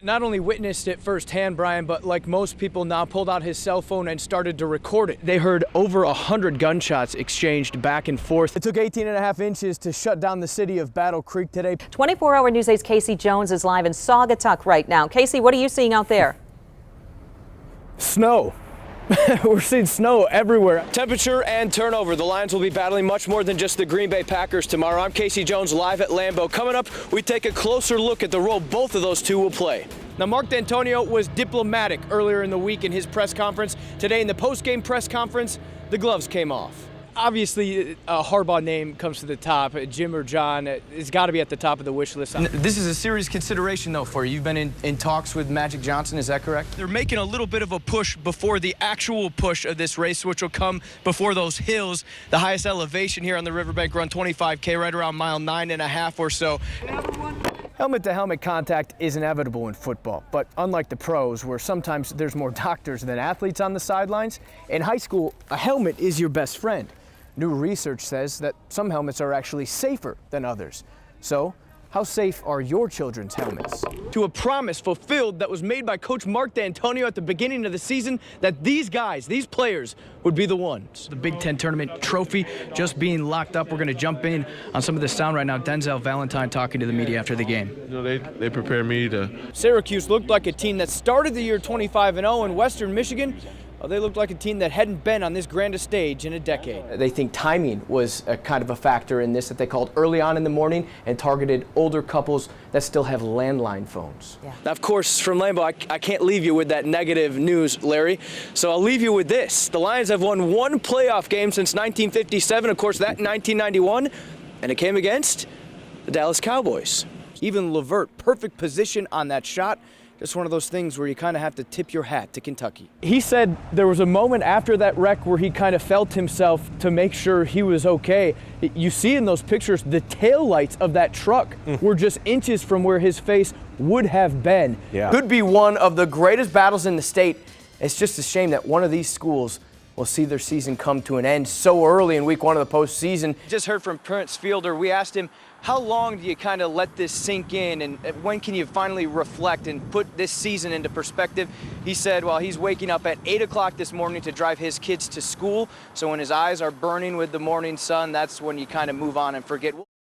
Not only witnessed it firsthand, Brian, but like most people now pulled out his cell phone and started to record it. They heard over 100 gunshots exchanged back and forth. It took 18.5 inches to shut down the city of Battle Creek today. 24-hour News 8's Casey Jones is live in Saugatuck right now. Casey, what are you seeing out there? Snow. We're seeing snow everywhere. Temperature and turnover. The Lions will be battling much more than just the Green Bay Packers tomorrow. I'm Casey Jones live at Lambeau. Coming up, we take a closer look at the role both of those two will play. Now, Mark D'Antonio was diplomatic earlier in the week in his press conference. Today in the post-game press conference, the gloves came off. Obviously, a Harbaugh name comes to the top. Jim or John, it's got to be at the top of the wish list. This is a serious consideration, though, for you. You've been in talks with Magic Johnson, is that correct? They're making a little bit of a push before the actual push of this race, which will come before those hills. The highest elevation here on the Riverbank Run, 25K, right around mile 9.5 or so. Helmet-to-helmet contact is inevitable in football, but unlike the pros, where sometimes there's more doctors than athletes on the sidelines, in high school, a helmet is your best friend. New research says that some helmets are actually safer than others. So, how safe are your children's helmets? To a promise fulfilled that was made by Coach Mark D'Antonio at the beginning of the season that these guys, these players, would be the ones. The Big Ten tournament trophy just being locked up. We're going to jump in on some of the sound right now. Denzel Valentine talking to the media after the game. You know, they prepare me to. Syracuse looked like a team that started the year 25-0 in Western Michigan. They looked like a team that hadn't been on this grandest stage in a decade. They think timing was a kind of a factor in this, that they called early on in the morning and targeted older couples that still have landline phones. Yeah. Now, of course, from Lambeau, I can't leave you with that negative news, Larry. So I'll leave you with this. The Lions have won one playoff game since 1957, of course, that in 1991, and it came against the Dallas Cowboys. Even LeVert, perfect position on that shot. Just one of those things where you kind of have to tip your hat to Kentucky. He said there was a moment after that wreck where he kind of felt himself to make sure he was okay. You see in those pictures, the taillights of that truck were just inches from where his face would have been. Yeah. Could be one of the greatest battles in the state. It's just a shame that one of these schools will see their season come to an end so early in week one of the postseason. Just heard from Prince Fielder. We asked him, how long do you kind of let this sink in, and when can you finally reflect and put this season into perspective? He said, well, he's waking up at 8 o'clock this morning to drive his kids to school. So when his eyes are burning with the morning sun, that's when you kind of move on and forget.